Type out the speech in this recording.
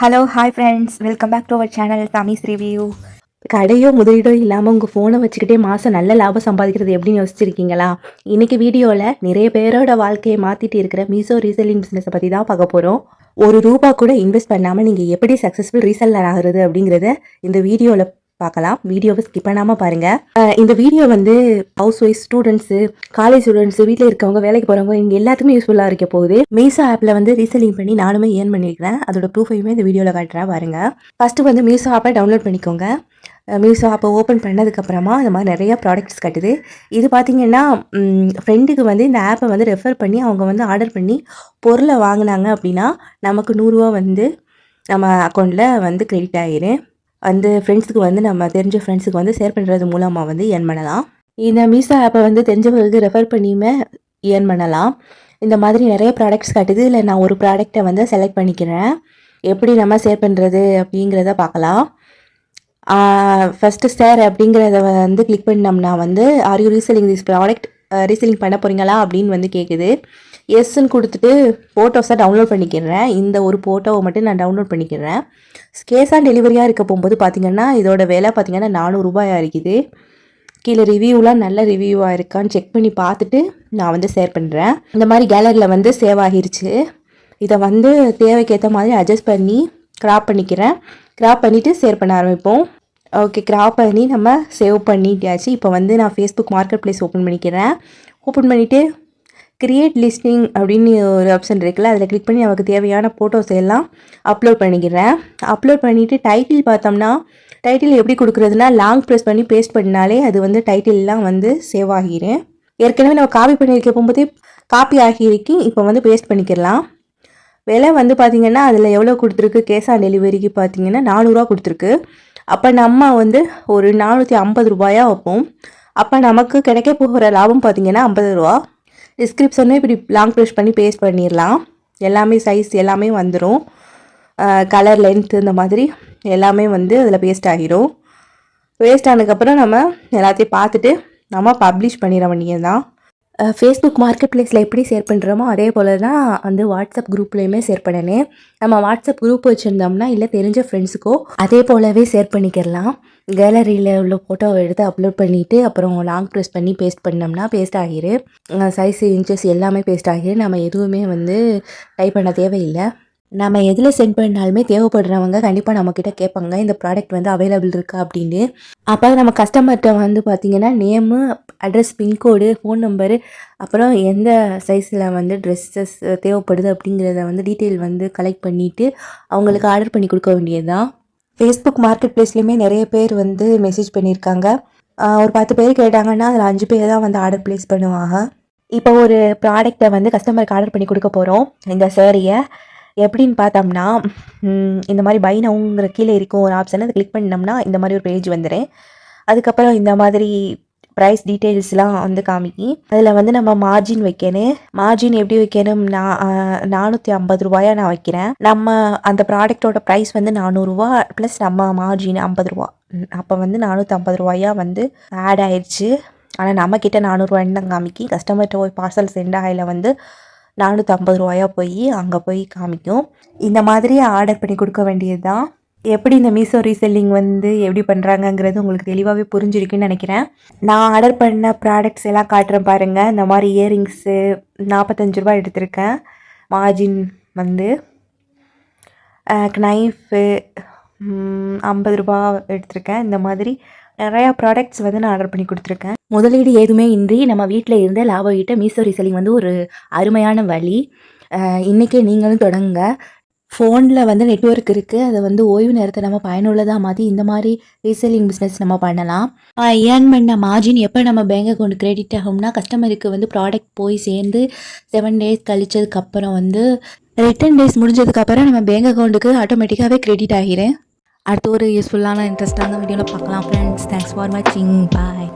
Hello hi friends, welcome back to our channel Tamizh review. கடையோ முதலீடோ இல்லாமல் உங்கள் ஃபோனை வச்சுக்கிட்டே மாதம் நல்ல லாபம் சம்பாதிக்கிறது எப்படின்னு யோசிச்சிருக்கீங்களா? இன்றைக்கி வீடியோவில் நிறைய பேரோட வாழ்க்கையை மாற்றிட்டு இருக்கிற மீஷோ ரீசெல்லிங் பிஸ்னஸை பற்றி தான் பார்க்க போகிறோம். ₹1 கூட இன்வெஸ்ட் பண்ணாமல் நீங்கள் எப்படி சக்ஸஸ்ஃபுல் ரீசெல்லர் ஆகிறது அப்படிங்கிறத இந்த வீடியோவில் பார்க்கலாம். வீடியோவை ஸ்கிப் பண்ணாமல் பாருங்கள். இந்த வீடியோ வந்து house wife, students, college students, வீட்டில் இருக்கவங்க, வேலைக்கு போகிறவங்க இங்கே எல்லாத்துக்குமே யூஸ்ஃபுல்லாக இருக்க போகுது. மீஷோ ஆப்பில் வந்து ரீசெல்லிங் பண்ணி நானுமே ஏர்ன் பண்ணியிருக்கிறேன். அதோட ப்ரூஃபையுமே இந்த வீடியோவில் காட்டுறேன் பாருங்கள். ஃபஸ்ட்டு வந்து மீஷோ ஆப்பை டவுன்லோட் பண்ணிக்கோங்க. மீஷோ ஆப்பை ஓப்பன் பண்ணதுக்கப்புறமா இந்த மாதிரி நிறையா ப்ராடக்ட்ஸ் கட்டுது. இது பார்த்திங்கன்னா ஃப்ரெண்டுக்கு வந்து இந்த ஆப்பை வந்து ரெஃபர் பண்ணி அவங்க வந்து ஆர்டர் பண்ணி பொருளை வாங்கினாங்க அப்படின்னா நமக்கு ₹100 வந்து நம்ம அக்கௌண்ட்டில் வந்து கிரெடிட் ஆகிடும். வந்து ஃப்ரெண்ட்ஸுக்கு வந்து நம்ம தெரிஞ்ச ஃப்ரெண்ட்ஸுக்கு வந்து ஷேர் பண்ணுறது மூலமாக வந்து ஏர்ன் பண்ணலாம். இந்த மீஷோ ஆப்பை வந்து தெரிஞ்சவங்களுக்கு ரெஃபர் பண்ணியுமே ஏர்ன் பண்ணலாம். இந்த மாதிரி நிறைய ப்ராடக்ட்ஸ் காட்டுது. இல்லை நான் ஒரு ப்ராடக்டை வந்து செலக்ட் பண்ணிக்கிறேன். எப்படி நம்ம ஷேர் பண்ணுறது அப்படிங்கிறத பார்க்கலாம். ஃபஸ்ட்டு ஷேர் அப்படிங்கிறத வந்து கிளிக் பண்ணோம்னா வந்து are you reselling this product, reselling பண்ண போகிறீங்களா அப்படின்னு வந்து கேட்குது. எஸ்ன்னு கொடுத்துட்டு ஃபோட்டோஸை டவுன்லோட் பண்ணிக்கிறேன். இந்த ஒரு ஃபோட்டோவை மட்டும் நான் டவுன்லோட் பண்ணிக்கிறேன். கேஷ் ஆன் டெலிவரியாக இருக்க போகும்போது பார்த்திங்கன்னா இதோட விலை பார்த்திங்கன்னா ₹400 இருக்குது. கீழே ரிவ்யூலாம் நல்ல ரிவ்யூவாக இருக்கான்னு செக் பண்ணி பார்த்துட்டு நான் வந்து ஷேர் பண்ணுறேன். இந்த மாதிரி கேலரியில் வந்து சேவ் ஆகிருச்சு. இதை வந்து தேவைக்கேற்ற மாதிரி அட்ஜஸ்ட் பண்ணி கிராப் பண்ணிக்கிறேன். கிராப் பண்ணிவிட்டு ஷேர் பண்ண ஆரம்பிப்போம். ஓகே, கிராப் பண்ணி நம்ம சேவ் பண்ணிட்டாச்சு. இப்போ வந்து நான் ஃபேஸ்புக் மார்க்கெட் ப்ளேஸ் ஓப்பன் பண்ணிக்கிறேன். ஓப்பன் பண்ணிவிட்டு கிரியேட் லிஸ்டிங் அப்படின்னு ஒரு ஆப்ஷன் இருக்குல்ல, அதில் கிளிக் பண்ணி நமக்கு தேவையான ஃபோட்டோஸ் எல்லாம் அப்லோட் பண்ணிக்கிறேன். அப்லோட் பண்ணிவிட்டு டைட்டில் பார்த்தோம்னா டைட்டில் எப்படி கொடுக்குறதுனா லாங் ப்ரெஸ் பண்ணி பேஸ்ட் பண்ணாலே அது வந்து டைட்டில்லாம் வந்து சேவ் ஆகிடும். ஏற்கனவே நம்ம காப்பி பண்ணியிருக்க போகும்போதே காப்பி ஆகியிருக்கு. இப்போ வந்து பேஸ்ட் பண்ணிக்கலாம். விலை வந்து பார்த்திங்கன்னா அதில் எவ்வளோ கொடுத்துருக்கு, கேஷ் ஆன் டெலிவரிக்கு பார்த்திங்கன்னா ₹400 கொடுத்துருக்கு. அப்போ நம்ம வந்து ஒரு ₹450 வைப்போம். அப்போ நமக்கு கிடைக்க போகிற லாபம் பார்த்திங்கன்னா ₹50. டிஸ்கிரிப்ஷனும் இப்படி லாங் ப்ரெஸ் பண்ணி பேஸ்ட் பண்ணிடலாம். எல்லாமே சைஸ் எல்லாமே வந்துடும். கலர், லென்த், இந்த மாதிரி எல்லாமே வந்து அதில் பேஸ்ட் ஆகிடும். பேஸ்ட் ஆனதுக்கப்புறம் நம்ம எல்லாத்தையும் பார்த்துட்டு நம்ம பப்ளிஷ் பண்ணிட வேண்டியது தான். ஃபேஸ்புக் மார்க்கெட் ப்ளேஸில் எப்படி ஷேர் பண்ணுறோமோ அதே போல் தான் வந்து வாட்ஸ்அப் குரூப்லேயுமே ஷேர் பண்ணணும். நம்ம வாட்ஸ்அப் குரூப் வச்சுருந்தோம்னா இல்லை தெரிஞ்ச ஃப்ரெண்ட்ஸுக்கோ அதே போலவே ஷேர் பண்ணிக்கிறலாம். கேலரியில் உள்ள ஃபோட்டோவை எடுத்து அப்லோட் பண்ணிவிட்டு அப்புறம் லாங் ப்ரெஸ் பண்ணி பேஸ்ட் பண்ணோம்னா பேஸ்ட் ஆகிடும். சைஸு, இன்ச்சஸ் எல்லாமே பேஸ்ட் ஆகிடும். நம்ம எதுவுமே வந்து டைப் பண்ண தேவையில்லை. நம்ம எதில் சென்ட் பண்ணாலுமே தேவைப்படுறவங்க கண்டிப்பாக நம்மக்கிட்ட கேட்பாங்க இந்த ப்ராடக்ட் வந்து அவைலபிள் இருக்கா அப்படின்னு. அப்போ நம்ம கஸ்டமர்கிட்ட வந்து பார்த்திங்கன்னா name, address, pincode, phone number, அப்புறம் எந்த சைஸில் வந்து ட்ரெஸ்ஸஸ் தேவைப்படுது அப்படிங்கிறத வந்து டீட்டெயில் வந்து கலெக்ட் பண்ணிவிட்டு அவங்களுக்கு ஆர்டர் பண்ணி கொடுக்க வேண்டியது தான். ஃபேஸ்புக் மார்க்கெட் ப்ளேஸ்லேயுமே நிறைய பேர் வந்து மெசேஜ் பண்ணியிருக்காங்க. ஒரு 10 பேர் கேட்டாங்கன்னா அதில் 5 பேர் தான் வந்து ஆர்டர் ப்ளேஸ் பண்ணுவாங்க. இப்போ ஒரு ப்ராடக்டை வந்து கஸ்டமருக்கு ஆர்டர் பண்ணி கொடுக்க போகிறோம். இந்த சேரீயை எப்படின்னு பார்த்தோம்னா இந்த மாதிரி பை நவுங்கிற கீழே இருக்கும் ஒரு ஆப்ஷன். அதை கிளிக் பண்ணோம்னா இந்த மாதிரி ஒரு பேஜ் வந்துடும். அதுக்கப்புறம் இந்த மாதிரி ப்ரைஸ் டீட்டெயில்ஸ்லாம் வந்து காமிக்கி அதில் வந்து நம்ம மார்ஜின் வைக்கணும். மார்ஜின் எப்படி வைக்கணும், ₹450 நான் வைக்கிறேன். நம்ம அந்த ப்ராடக்டோட ப்ரைஸ் வந்து ₹400 ப்ளஸ் நம்ம மார்ஜின் ₹50. அப்போ வந்து ₹450 வந்து ஆட் ஆயிடுச்சு. ஆனால் நம்மக்கிட்ட ₹400 தான் காமிக்கி. கஸ்டமர்கிட்ட போய் பார்சல் சென்ட் ஆகையில் வந்து ₹450 போய் அங்கே போய் காமிக்கும். இந்த மாதிரி ஆர்டர் பண்ணி கொடுக்க வேண்டியது தான். எப்படி இந்த மீஷோ ரீசெல்லிங் வந்து எப்படி பண்ணுறாங்கங்கிறது உங்களுக்கு தெளிவாகவே புரிஞ்சிருக்குன்னு நினைக்கிறேன். நான் ஆர்டர் பண்ண ப்ராடக்ட்ஸ் எல்லாம் காட்டுறேன் பாருங்கள். இந்த மாதிரி இயரிங்ஸு ₹45 எடுத்திருக்கேன். மார்ஜின் வந்து நைஃபு ₹50 எடுத்திருக்கேன். இந்த மாதிரி நிறையா ப்ராடக்ட்ஸ் வந்து நான் ஆர்டர் பண்ணி கொடுத்துருக்கேன். முதலீடு எதுவுமே இன்றி நம்ம வீட்டில் இருந்த லாபம் ஈட்ட மீஷோ ரீசெல்லிங் வந்து ஒரு அருமையான வழி. இன்றைக்கே நீங்களும் தொடங்குங்க. ஃபோனில் வந்து நெட்வொர்க் இருக்குது. அதை வந்து ஓய்வு நேரத்தை நம்ம பயனுள்ளதாக மாற்றி இந்த மாதிரி ரீசெல்லிங் பிஸ்னஸ் நம்ம பண்ணலாம். ஏர்ன் பண்ண மார்ஜின் எப்போ நம்ம பேங்க் அக்கௌண்ட் கிரெடிட் ஆகும்னா கஸ்டமருக்கு வந்து ப்ராடக்ட் போய் சேர்ந்து 7 டேஸ் கழிச்சதுக்கப்புறம் வந்து ரிட்டன் டேஸ் முடிஞ்சதுக்கப்புறம் நம்ம பேங்க் அக்கௌண்ட்டுக்கு ஆட்டோமேட்டிக்காகவே கிரெடிட் ஆகிடும். அடுத்து ஒரு யூஸ்ஃபுல்லான இன்ட்ரெஸ்டான வீடியோவில் பார்க்கலாம் ஃப்ரெண்ட்ஸ். தேங்க்ஸ் ஃபார் வாட்சிங். பாய்.